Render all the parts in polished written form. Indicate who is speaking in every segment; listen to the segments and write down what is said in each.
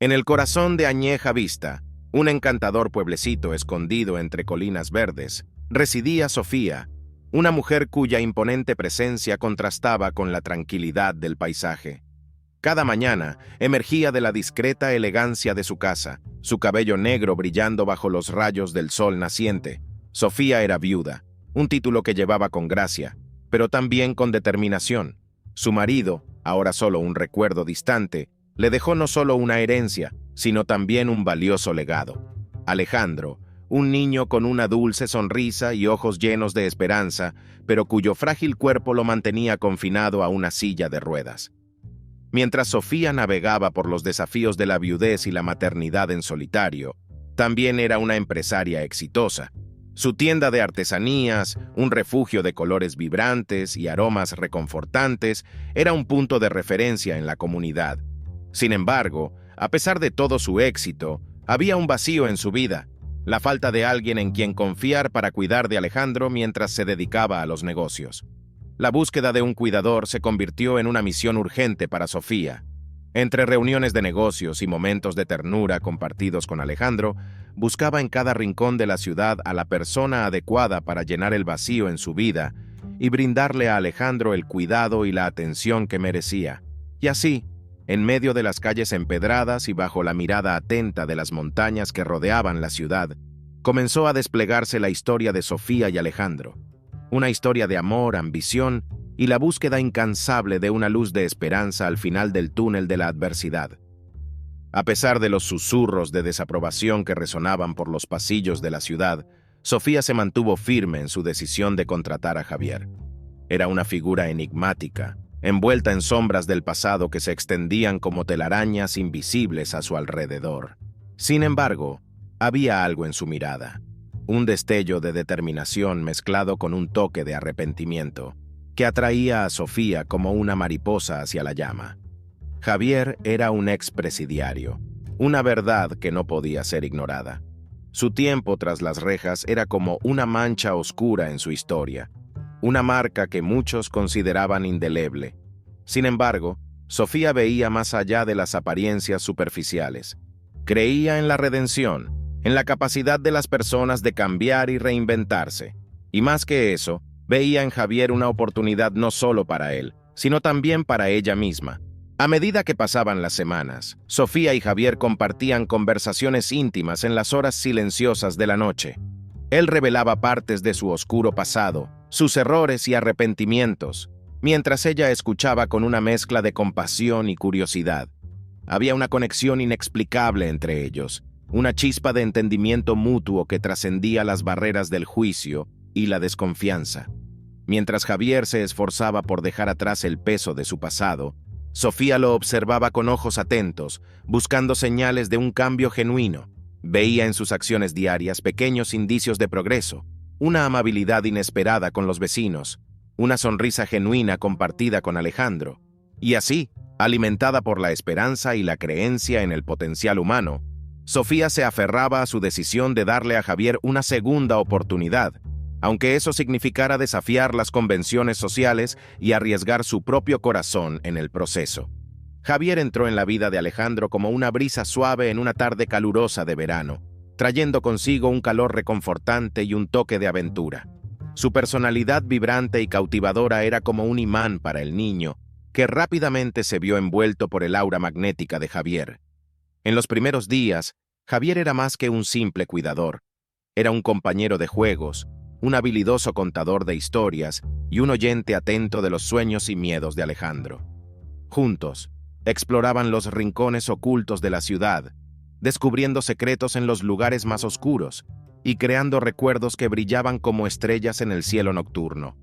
Speaker 1: En el corazón de Añeja Vista, un encantador pueblecito escondido entre colinas verdes, residía Sofía, una mujer cuya imponente presencia contrastaba con la tranquilidad del paisaje. Cada mañana emergía de la discreta elegancia de su casa, su cabello negro brillando bajo los rayos del sol naciente. Sofía era viuda, un título que llevaba con gracia, pero también con determinación. Su marido, ahora solo un recuerdo distante, le dejó no solo una herencia, sino también un valioso legado. Alejandro, un niño con una dulce sonrisa y ojos llenos de esperanza, pero cuyo frágil cuerpo lo mantenía confinado a una silla de ruedas. Mientras Sofía navegaba por los desafíos de la viudez y la maternidad en solitario, también era una empresaria exitosa. Su tienda de artesanías, un refugio de colores vibrantes y aromas reconfortantes, era un punto de referencia en la comunidad. Sin embargo, a pesar de todo su éxito, había un vacío en su vida, la falta de alguien en quien confiar para cuidar de Alejandro mientras se dedicaba a los negocios. La búsqueda de un cuidador se convirtió en una misión urgente para Sofía. Entre reuniones de negocios y momentos de ternura compartidos con Alejandro, buscaba en cada rincón de la ciudad a la persona adecuada para llenar el vacío en su vida y brindarle a Alejandro el cuidado y la atención que merecía. Y así, en medio de las calles empedradas y bajo la mirada atenta de las montañas que rodeaban la ciudad, comenzó a desplegarse la historia de Sofía y Alejandro. Una historia de amor, ambición y la búsqueda incansable de una luz de esperanza al final del túnel de la adversidad. A pesar de los susurros de desaprobación que resonaban por los pasillos de la ciudad, Sofía se mantuvo firme en su decisión de contratar a Javier. Era una figura enigmática, envuelta en sombras del pasado que se extendían como telarañas invisibles a su alrededor. Sin embargo, había algo en su mirada, un destello de determinación mezclado con un toque de arrepentimiento, que atraía a Sofía como una mariposa hacia la llama. Javier era un expresidiario, una verdad que no podía ser ignorada. Su tiempo tras las rejas era como una mancha oscura en su historia, una marca que muchos consideraban indeleble. Sin embargo, Sofía veía más allá de las apariencias superficiales. Creía en la redención, en la capacidad de las personas de cambiar y reinventarse. Y más que eso, veía en Javier una oportunidad no solo para él, sino también para ella misma. A medida que pasaban las semanas, Sofía y Javier compartían conversaciones íntimas en las horas silenciosas de la noche. Él revelaba partes de su oscuro pasado, sus errores y arrepentimientos, mientras ella escuchaba con una mezcla de compasión y curiosidad. Había una conexión inexplicable entre ellos, una chispa de entendimiento mutuo que trascendía las barreras del juicio y la desconfianza. Mientras Javier se esforzaba por dejar atrás el peso de su pasado, Sofía lo observaba con ojos atentos, buscando señales de un cambio genuino. Veía en sus acciones diarias pequeños indicios de progreso, una amabilidad inesperada con los vecinos, una sonrisa genuina compartida con Alejandro. Y así, alimentada por la esperanza y la creencia en el potencial humano, Sofía se aferraba a su decisión de darle a Javier una segunda oportunidad, aunque eso significara desafiar las convenciones sociales y arriesgar su propio corazón en el proceso. Javier entró en la vida de Alejandro como una brisa suave en una tarde calurosa de verano, trayendo consigo un calor reconfortante y un toque de aventura. Su personalidad vibrante y cautivadora era como un imán para el niño, que rápidamente se vio envuelto por el aura magnética de Javier. En los primeros días, Javier era más que un simple cuidador. Era un compañero de juegos, un habilidoso contador de historias y un oyente atento de los sueños y miedos de Alejandro. Juntos, exploraban los rincones ocultos de la ciudad, descubriendo secretos en los lugares más oscuros y creando recuerdos que brillaban como estrellas en el cielo nocturno.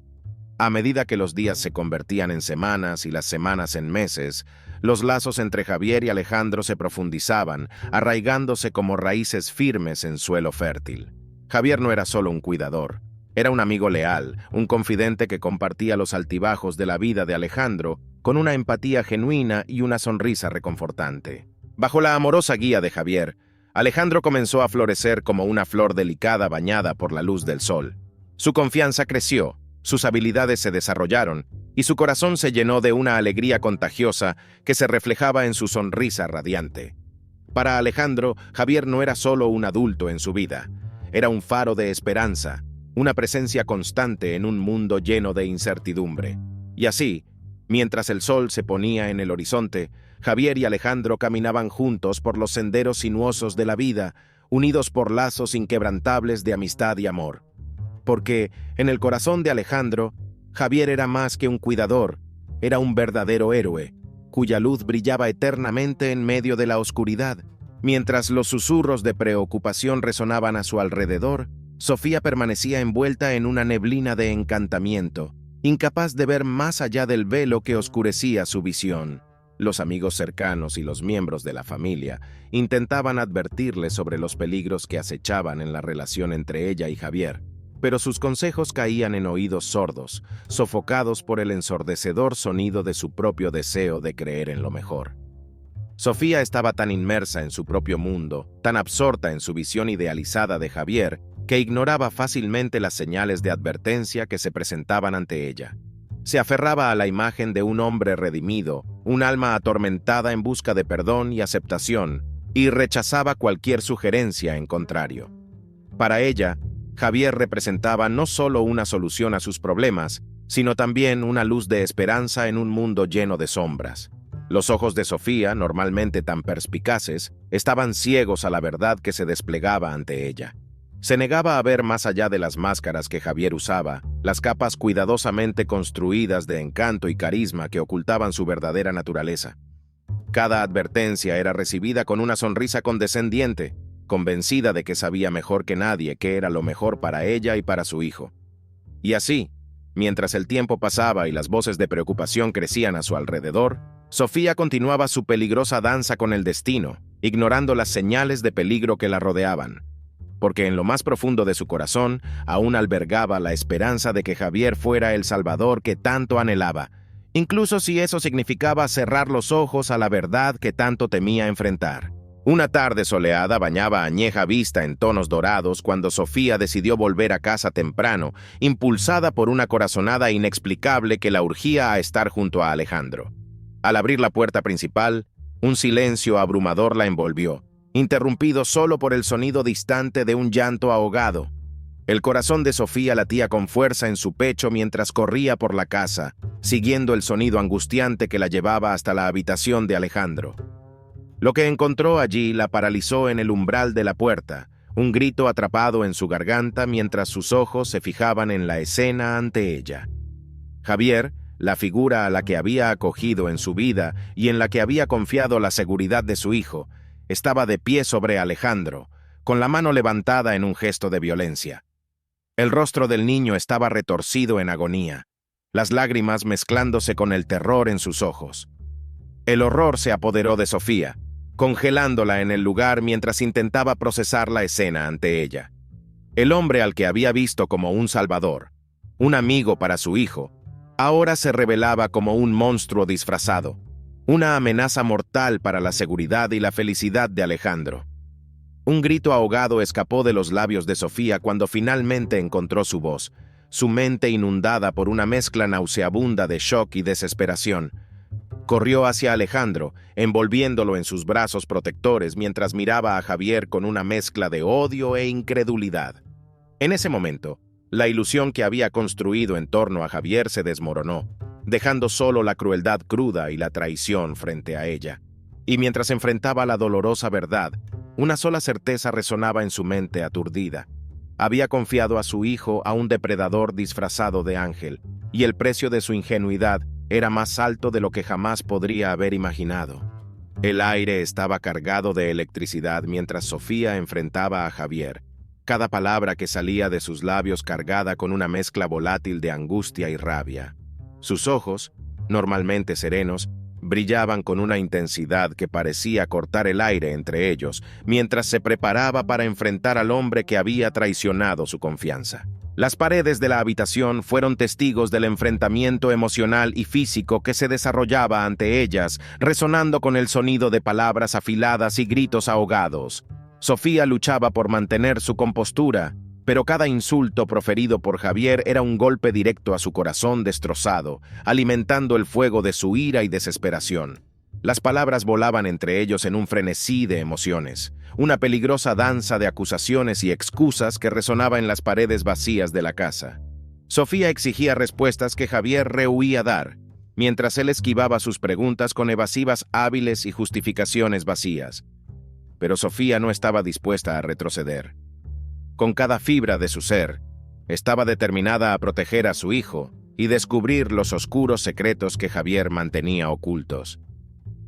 Speaker 1: A medida que los días se convertían en semanas y las semanas en meses, los lazos entre Javier y Alejandro se profundizaban, arraigándose como raíces firmes en suelo fértil. Javier no era solo un cuidador, era un amigo leal, un confidente que compartía los altibajos de la vida de Alejandro con una empatía genuina y una sonrisa reconfortante. Bajo la amorosa guía de Javier, Alejandro comenzó a florecer como una flor delicada bañada por la luz del sol. Su confianza creció, sus habilidades se desarrollaron y su corazón se llenó de una alegría contagiosa que se reflejaba en su sonrisa radiante. Para Alejandro, Javier no era solo un adulto en su vida, era un faro de esperanza, una presencia constante en un mundo lleno de incertidumbre. Y así, mientras el sol se ponía en el horizonte, Javier y Alejandro caminaban juntos por los senderos sinuosos de la vida, unidos por lazos inquebrantables de amistad y amor. Porque, en el corazón de Alejandro, Javier era más que un cuidador, era un verdadero héroe, cuya luz brillaba eternamente en medio de la oscuridad. Mientras los susurros de preocupación resonaban a su alrededor, Sofía permanecía envuelta en una neblina de encantamiento, incapaz de ver más allá del velo que oscurecía su visión. Los amigos cercanos y los miembros de la familia intentaban advertirle sobre los peligros que acechaban en la relación entre ella y Javier, pero sus consejos caían en oídos sordos, sofocados por el ensordecedor sonido de su propio deseo de creer en lo mejor. Sofía estaba tan inmersa en su propio mundo, tan absorta en su visión idealizada de Javier, que ignoraba fácilmente las señales de advertencia que se presentaban ante ella. Se aferraba a la imagen de un hombre redimido, un alma atormentada en busca de perdón y aceptación, y rechazaba cualquier sugerencia en contrario. Para ella, Javier representaba no solo una solución a sus problemas, sino también una luz de esperanza en un mundo lleno de sombras. Los ojos de Sofía, normalmente tan perspicaces, estaban ciegos a la verdad que se desplegaba ante ella. Se negaba a ver más allá de las máscaras que Javier usaba, las capas cuidadosamente construidas de encanto y carisma que ocultaban su verdadera naturaleza. Cada advertencia era recibida con una sonrisa condescendiente, convencida de que sabía mejor que nadie qué era lo mejor para ella y para su hijo. Y así, mientras el tiempo pasaba y las voces de preocupación crecían a su alrededor, Sofía continuaba su peligrosa danza con el destino, ignorando las señales de peligro que la rodeaban, porque en lo más profundo de su corazón aún albergaba la esperanza de que Javier fuera el salvador que tanto anhelaba, incluso si eso significaba cerrar los ojos a la verdad que tanto temía enfrentar. Una tarde soleada bañaba añeja vista en tonos dorados cuando Sofía decidió volver a casa temprano, impulsada por una corazonada inexplicable que la urgía a estar junto a Alejandro. Al abrir la puerta principal, un silencio abrumador la envolvió, interrumpido solo por el sonido distante de un llanto ahogado. El corazón de Sofía latía con fuerza en su pecho mientras corría por la casa, siguiendo el sonido angustiante que la llevaba hasta la habitación de Alejandro. Lo que encontró allí la paralizó en el umbral de la puerta, un grito atrapado en su garganta mientras sus ojos se fijaban en la escena ante ella. Javier, la figura a la que había acogido en su vida y en la que había confiado la seguridad de su hijo, estaba de pie sobre Alejandro, con la mano levantada en un gesto de violencia. El rostro del niño estaba retorcido en agonía, las lágrimas mezclándose con el terror en sus ojos. El horror se apoderó de Sofía, congelándola en el lugar mientras intentaba procesar la escena ante ella. El hombre al que había visto como un salvador, un amigo para su hijo, ahora se revelaba como un monstruo disfrazado, una amenaza mortal para la seguridad y la felicidad de Alejandro. Un grito ahogado escapó de los labios de Sofía cuando finalmente encontró su voz, su mente inundada por una mezcla nauseabunda de shock y desesperación. Corrió hacia Alejandro, envolviéndolo en sus brazos protectores mientras miraba a Javier con una mezcla de odio e incredulidad. En ese momento, la ilusión que había construido en torno a Javier se desmoronó, dejando solo la crueldad cruda y la traición frente a ella. Y mientras enfrentaba la dolorosa verdad, una sola certeza resonaba en su mente aturdida. Había confiado a su hijo a un depredador disfrazado de ángel, y el precio de su ingenuidad era más alto de lo que jamás podría haber imaginado. El aire estaba cargado de electricidad mientras Sofía enfrentaba a Javier, cada palabra que salía de sus labios cargada con una mezcla volátil de angustia y rabia. Sus ojos, normalmente serenos, brillaban con una intensidad que parecía cortar el aire entre ellos, mientras se preparaba para enfrentar al hombre que había traicionado su confianza. Las paredes de la habitación fueron testigos del enfrentamiento emocional y físico que se desarrollaba ante ellas, resonando con el sonido de palabras afiladas y gritos ahogados. Sofía luchaba por mantener su compostura, pero cada insulto proferido por Javier era un golpe directo a su corazón destrozado, alimentando el fuego de su ira y desesperación. Las palabras volaban entre ellos en un frenesí de emociones, una peligrosa danza de acusaciones y excusas que resonaba en las paredes vacías de la casa. Sofía exigía respuestas que Javier rehuía dar, mientras él esquivaba sus preguntas con evasivas hábiles y justificaciones vacías. Pero Sofía no estaba dispuesta a retroceder. Con cada fibra de su ser, estaba determinada a proteger a su hijo y descubrir los oscuros secretos que Javier mantenía ocultos.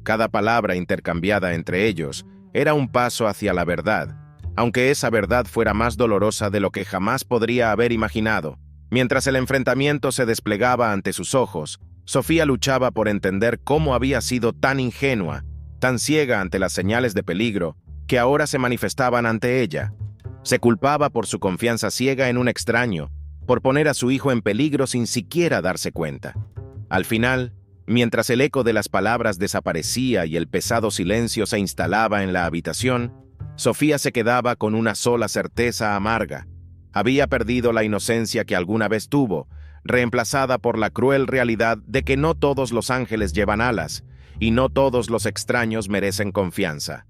Speaker 1: Cada palabra intercambiada entre ellos era un paso hacia la verdad, aunque esa verdad fuera más dolorosa de lo que jamás podría haber imaginado. Mientras el enfrentamiento se desplegaba ante sus ojos, Sofía luchaba por entender cómo había sido tan ingenua, tan ciega ante las señales de peligro que ahora se manifestaban ante ella. Se culpaba por su confianza ciega en un extraño, por poner a su hijo en peligro sin siquiera darse cuenta. Al final, mientras el eco de las palabras desaparecía y el pesado silencio se instalaba en la habitación, Sofía se quedaba con una sola certeza amarga. Había perdido la inocencia que alguna vez tuvo, reemplazada por la cruel realidad de que no todos los ángeles llevan alas y no todos los extraños merecen confianza.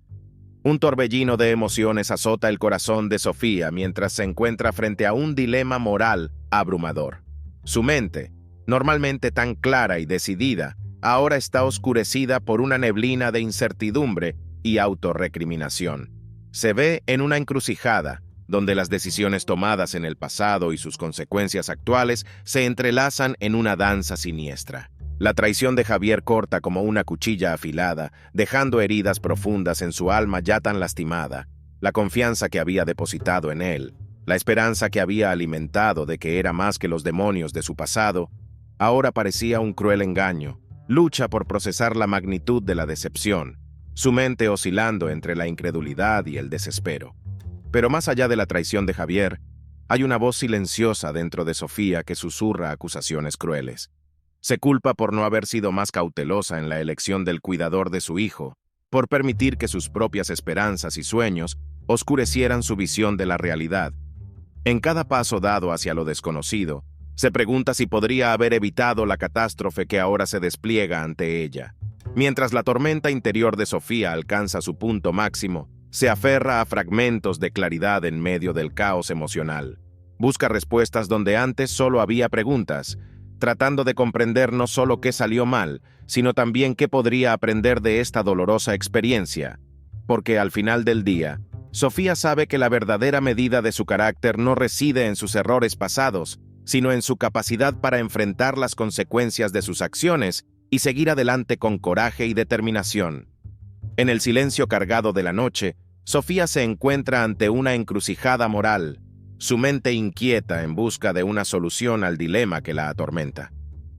Speaker 1: Un torbellino de emociones azota el corazón de Sofía mientras se encuentra frente a un dilema moral abrumador. Su mente, normalmente tan clara y decidida, ahora está oscurecida por una neblina de incertidumbre y autorrecriminación. Se ve en una encrucijada, donde las decisiones tomadas en el pasado y sus consecuencias actuales se entrelazan en una danza siniestra. La traición de Javier corta como una cuchilla afilada, dejando heridas profundas en su alma ya tan lastimada. La confianza que había depositado en él, la esperanza que había alimentado de que era más que los demonios de su pasado, ahora parecía un cruel engaño. Lucha por procesar la magnitud de la decepción, su mente oscilando entre la incredulidad y el desespero. Pero más allá de la traición de Javier, hay una voz silenciosa dentro de Sofía que susurra acusaciones crueles. Se culpa por no haber sido más cautelosa en la elección del cuidador de su hijo, por permitir que sus propias esperanzas y sueños oscurecieran su visión de la realidad. En cada paso dado hacia lo desconocido, se pregunta si podría haber evitado la catástrofe que ahora se despliega ante ella. Mientras la tormenta interior de Sofía alcanza su punto máximo, se aferra a fragmentos de claridad en medio del caos emocional. Busca respuestas donde antes solo había preguntas, tratando de comprender no solo qué salió mal, sino también qué podría aprender de esta dolorosa experiencia. Porque al final del día, Sofía sabe que la verdadera medida de su carácter no reside en sus errores pasados, sino en su capacidad para enfrentar las consecuencias de sus acciones y seguir adelante con coraje y determinación. En el silencio cargado de la noche, Sofía se encuentra ante una encrucijada moral, su mente inquieta en busca de una solución al dilema que la atormenta.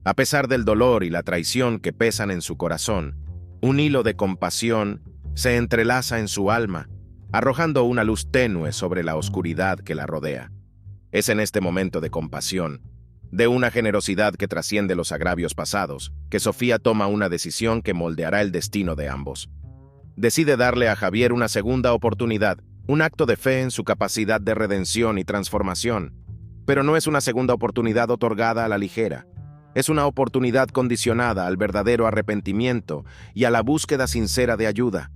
Speaker 1: A pesar del dolor y la traición que pesan en su corazón, un hilo de compasión se entrelaza en su alma, arrojando una luz tenue sobre la oscuridad que la rodea. Es en este momento de compasión, de una generosidad que trasciende los agravios pasados, que Sofía toma una decisión que moldeará el destino de ambos. Decide darle a Javier una segunda oportunidad, un acto de fe en su capacidad de redención y transformación. Pero no es una segunda oportunidad otorgada a la ligera. Es una oportunidad condicionada al verdadero arrepentimiento y a la búsqueda sincera de ayuda.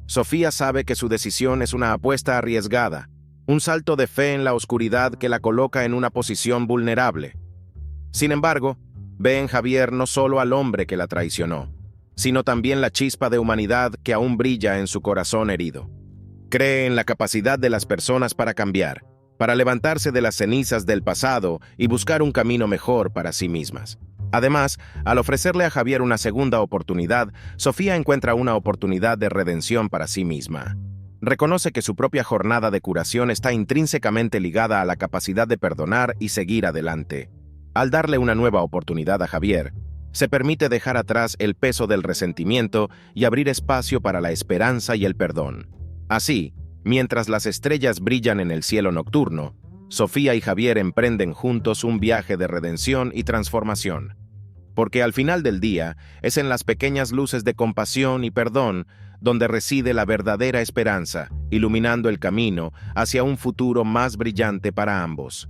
Speaker 1: Sofía sabe que su decisión es una apuesta arriesgada, un salto de fe en la oscuridad que la coloca en una posición vulnerable. Sin embargo, ve en Javier no solo al hombre que la traicionó, sino también la chispa de humanidad que aún brilla en su corazón herido. Cree en la capacidad de las personas para cambiar, para levantarse de las cenizas del pasado y buscar un camino mejor para sí mismas. Además, al ofrecerle a Javier una segunda oportunidad, Sofía encuentra una oportunidad de redención para sí misma. Reconoce que su propia jornada de curación está intrínsecamente ligada a la capacidad de perdonar y seguir adelante. Al darle una nueva oportunidad a Javier, se permite dejar atrás el peso del resentimiento y abrir espacio para la esperanza y el perdón. Así, mientras las estrellas brillan en el cielo nocturno, Sofía y Javier emprenden juntos un viaje de redención y transformación. Porque al final del día, es en las pequeñas luces de compasión y perdón donde reside la verdadera esperanza, iluminando el camino hacia un futuro más brillante para ambos.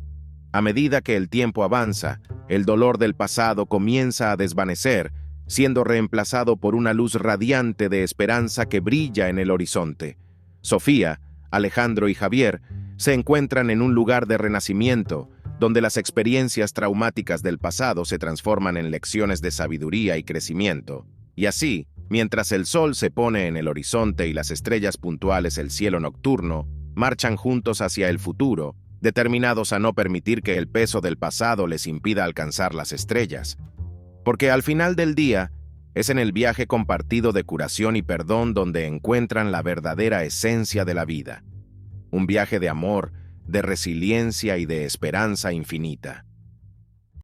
Speaker 1: A medida que el tiempo avanza, el dolor del pasado comienza a desvanecer siendo reemplazado por una luz radiante de esperanza que brilla en el horizonte. Sofía, Alejandro y Javier se encuentran en un lugar de renacimiento, donde las experiencias traumáticas del pasado se transforman en lecciones de sabiduría y crecimiento. Y así, mientras el sol se pone en el horizonte y las estrellas puntuales el cielo nocturno, marchan juntos hacia el futuro, determinados a no permitir que el peso del pasado les impida alcanzar las estrellas. Porque al final del día, es en el viaje compartido de curación y perdón donde encuentran la verdadera esencia de la vida. Un viaje de amor, de resiliencia y de esperanza infinita.